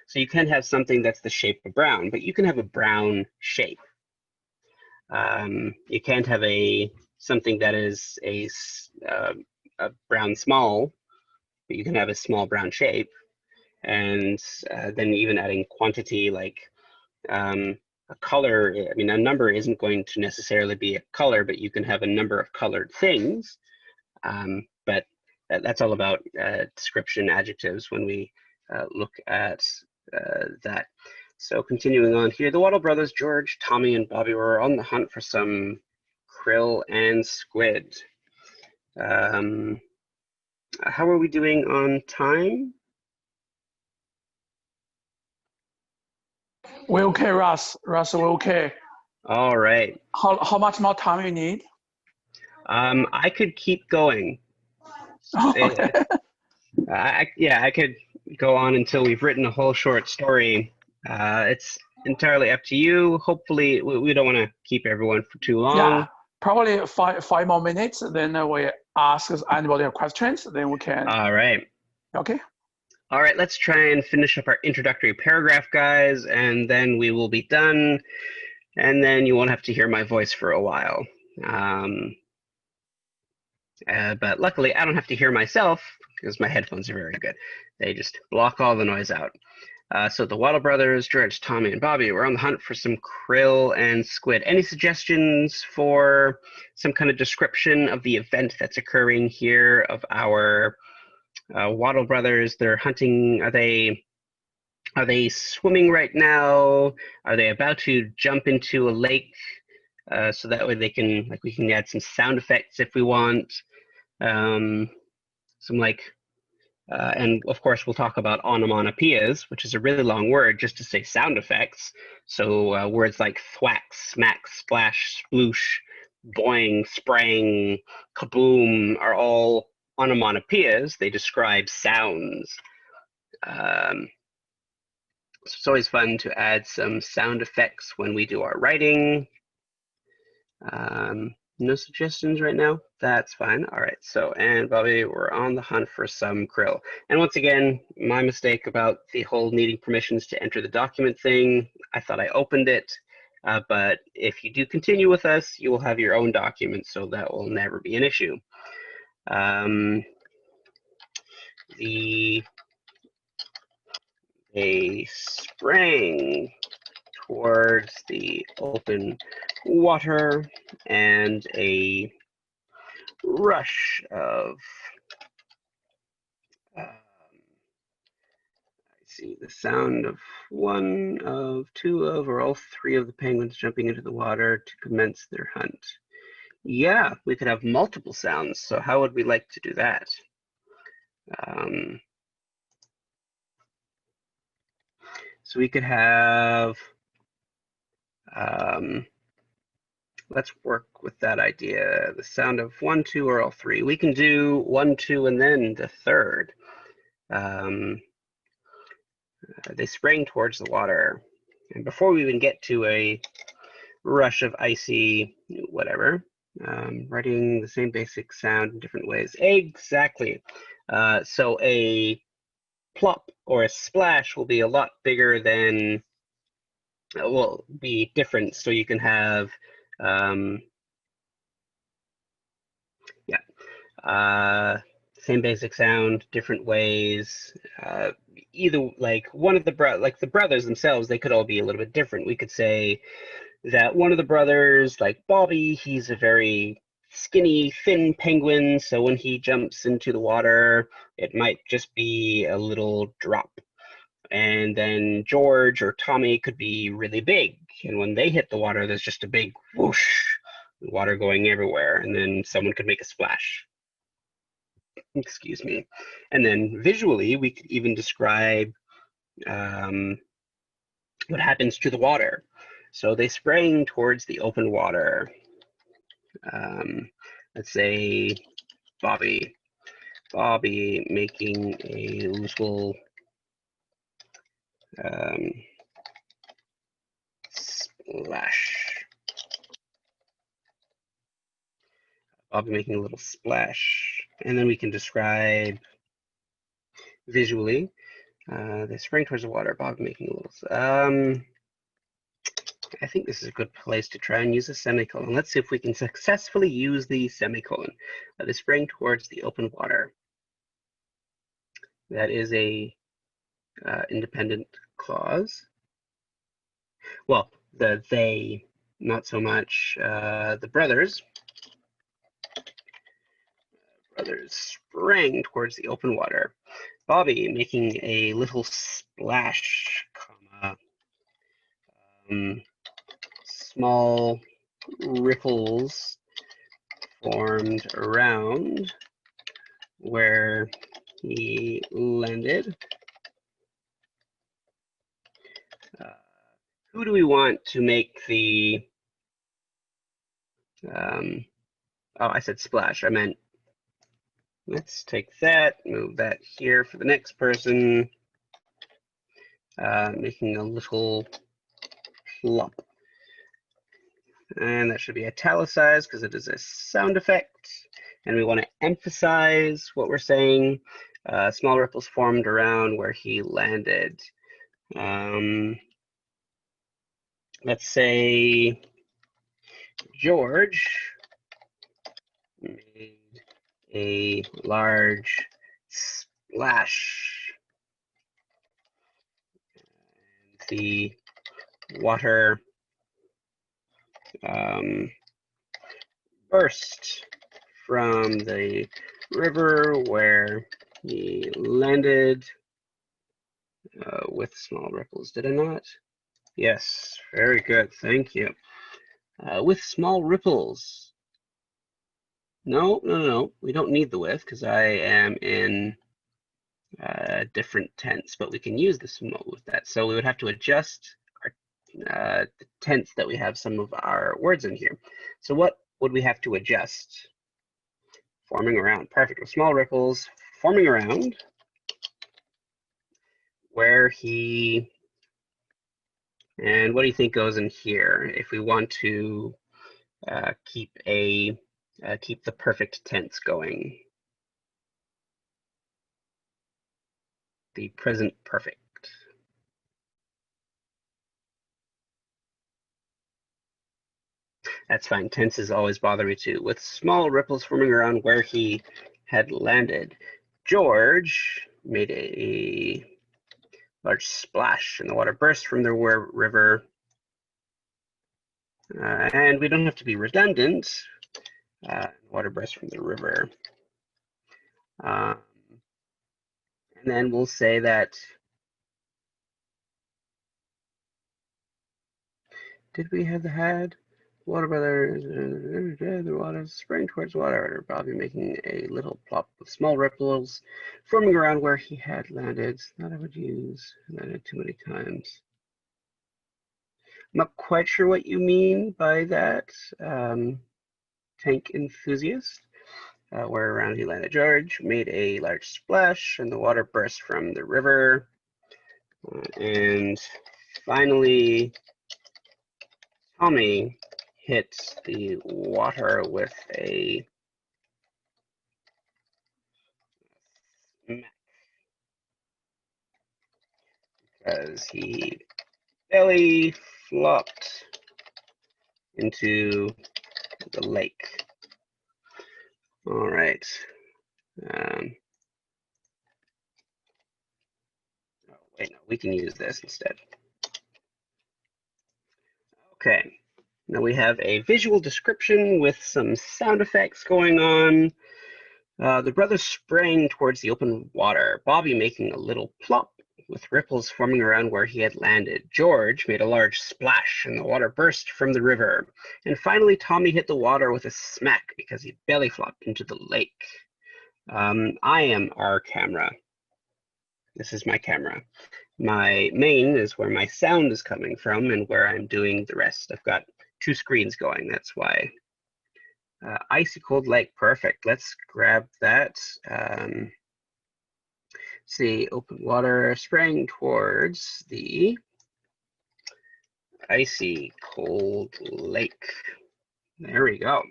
A: So you can have something that's the shape of brown, but you can have a brown shape. You can't have something that is a brown small, but you can have a small brown shape. And then even adding quantity, like a color, I mean, a number isn't going to necessarily be a color, but you can have a number of colored things. But that's all about description adjectives when we look at that. So continuing on here, the Waddle brothers, George, Tommy, and Bobby were on the hunt for some krill and squid. How are we doing on time?
B: We're okay, Ross. Ross, we're okay.
A: All right.
B: How much more time you need?
A: I could keep going.
B: Okay.
A: I could go on until we've written a whole short story. It's entirely up to you. Hopefully, we don't want to keep everyone for too long.
B: Yeah, probably five more minutes. Then we ask anybody questions. Then we can.
A: All right.
B: Okay.
A: All right, let's try and finish up our introductory paragraph, guys, and then we will be done. And then you won't have to hear my voice for a while. But luckily, I don't have to hear myself because my headphones are very good. They just block all the noise out. So the Waddle brothers, George, Tommy, and Bobby were on the hunt for some krill and squid. Any suggestions for some kind of description of the event that's occurring here of our Waddle brothers? They're hunting. Are they swimming right now? Are they about to jump into a lake? So that way they can, like, we can add some sound effects if we want. And of course we'll talk about onomatopoeias, which is a really long word just to say sound effects. So words like thwack, smack, splash, sploosh, boing, sprang, kaboom are all onomatopoeias. They describe sounds. So it's always fun to add some sound effects when we do our writing. No suggestions right now? That's fine. All right, so and Bobby, we're on the hunt for some krill. And once again, my mistake about the whole needing permissions to enter the document thing. I thought I opened it, but if you do continue with us, you will have your own document, so that will never be an issue. They sprang towards the open water, and a rush of I see the sound of one of, two of, or all three of the penguins jumping into the water to commence their hunt. Yeah, we could have multiple sounds. So how would we like to do that? So we could have, let's work with that idea. The sound of one, two, or all three. We can do one, two, and then the third. They sprang towards the water. And before we even get to a rush of icy whatever, writing the same basic sound in different ways. Exactly. So a plop or a splash will be a lot bigger than, will be different. So you can have, same basic sound, different ways. Either like one of the brothers themselves, they could all be a little bit different. We could say that one of the brothers, like Bobby, he's a very skinny, thin penguin. So when he jumps into the water, it might just be a little drop. And then George or Tommy could be really big. And when they hit the water, there's just a big whoosh, water going everywhere. And then someone could make a splash. Excuse me. And then visually, we could even describe what happens to the water. So they sprang towards the open water. Let's say Bobby making a little splash. Bobby making a little splash. And then we can describe visually. They sprang towards the water. Bobby making a little. I think this is a good place to try and use a semicolon. Let's see if we can successfully use the semicolon. They sprang towards the open water. That is a independent clause. Well, the they, not so much. The brothers sprang towards the open water. Bobby making a little splash, comma, small ripples formed around where he landed. Who do we want to make the, oh, I said splash, I meant, let's take that, move that here for the next person, making a little plop. And that should be italicized because it is a sound effect. And we want to emphasize what we're saying. Small ripples formed around where he landed. Let's say George made a large splash. And the water burst from the river where he landed with small ripples. Did I not? Yes, very good. Thank you. With small ripples. No. We don't need the with because I am in different tense, but we can use the small with that. So we would have to adjust our the tense that we have some of our words in here. So what would we have to adjust? Forming around. Perfect. With small ripples forming around where he, and what do you think goes in here if we want to keep the perfect tense going? The present perfect. That's fine. Tenses always bother me too. With small ripples forming around where he had landed. George made a large splash and the water burst from the river. And we don't have to be redundant. Water burst from the river. And then we'll say that, did we have the had? Water brothers, the water sprang towards water. Bobby making a little plop with small ripples forming around where he had landed. Not I would use landed too many times. I'm not quite sure what you mean by that, tank enthusiast. Where around he landed. George made a large splash and the water burst from the river. And finally, Tommy hit the water with a smack because he belly flopped into the lake. All right. Oh, wait, no, we can use this instead. Okay. Now we have a visual description with some sound effects going on. The brothers sprang towards the open water, Bobby making a little plop with ripples forming around where he had landed. George made a large splash and the water burst from the river. And finally, Tommy hit the water with a smack because he belly flopped into the lake. I am our camera. This is my camera. My main is where my sound is coming from and where I'm doing the rest. I've got two screens going, that's why. Icy cold lake, perfect. Let's grab that. See, open water sprang towards the icy cold lake. There we go.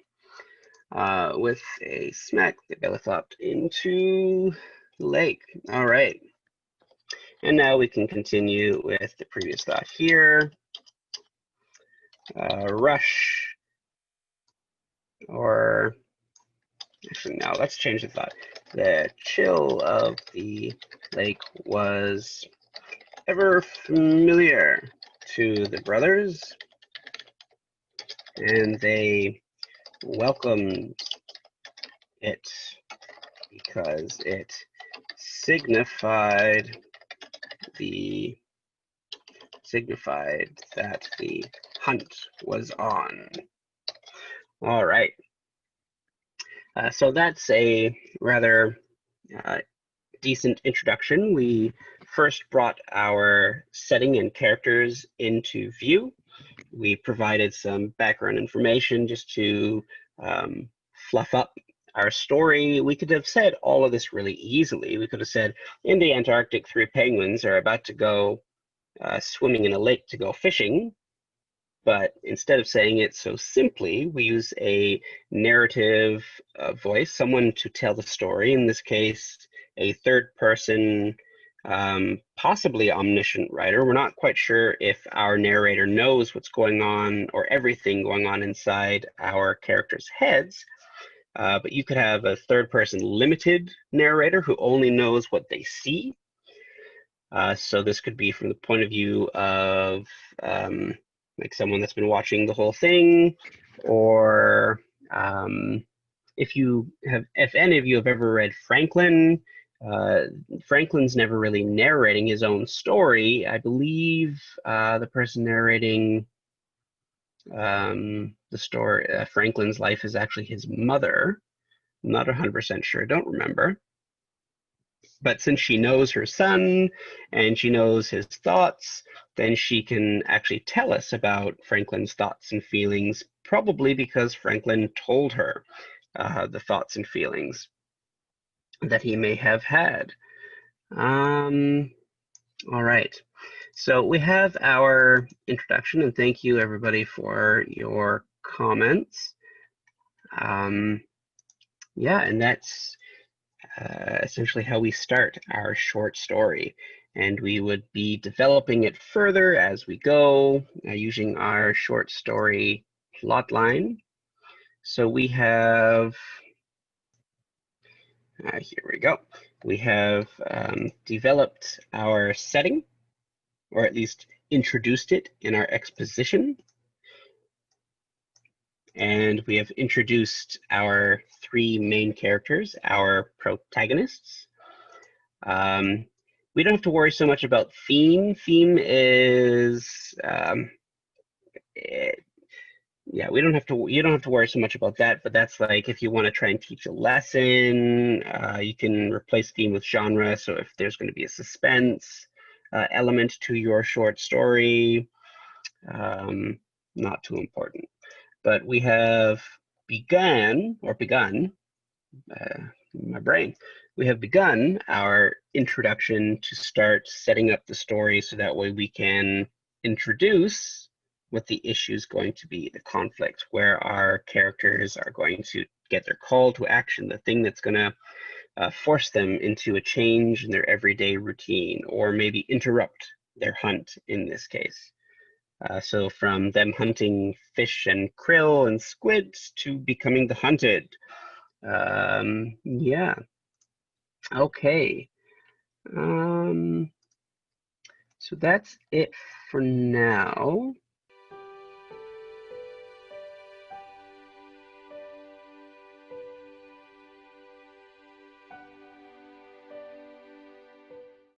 A: With a smack, the belly flopped into the lake. All right. And now we can continue with the previous thought here. Rush, or actually, no, let's change the thought. The chill of the lake was ever familiar to the brothers. and they welcomed it because it signified that the hunt was on. All right. So that's a rather decent introduction. We first brought our setting and characters into view. We provided some background information just to fluff up our story. We could have said all of this really easily. We could have said, in the Antarctic, 3 penguins are about to go swimming in a lake to go fishing. But instead of saying it so simply, we use a narrative voice, someone to tell the story. In this case, a third person, possibly omniscient writer. We're not quite sure if our narrator knows what's going on or everything going on inside our characters' heads. But you could have a third person limited narrator who only knows what they see. So this could be from the point of view of like someone that's been watching the whole thing, or if any of you have ever read Franklin, Franklin's never really narrating his own story. I believe the person narrating the story, Franklin's life, is actually his mother. I'm not 100% sure, don't remember. But since she knows her son and she knows his thoughts, then she can actually tell us about Franklin's thoughts and feelings, probably because Franklin told her the thoughts and feelings that he may have had. All right, so we have our introduction, and thank you everybody for your comments. Yeah, and that's essentially how we start our short story, and we would be developing it further as we go using our short story plot line. So we have here we go. We have developed our setting, or at least introduced it in our exposition. And we have introduced our 3 main characters, our protagonists. We don't have to worry so much about theme. Theme is, yeah, you don't have to worry so much about that, but that's like if you want to try and teach a lesson, you can replace theme with genre. So if there's going to be a suspense element to your short story, not too important. But we have begun, my brain, we have begun our introduction to start setting up the story so that way we can introduce what the issue is going to be, the conflict, where our characters are going to get their call to action, the thing that's going to force them into a change in their everyday routine, or maybe interrupt their hunt in this case. So from them hunting fish and krill and squids to becoming the hunted. Yeah. Okay. So that's it for now.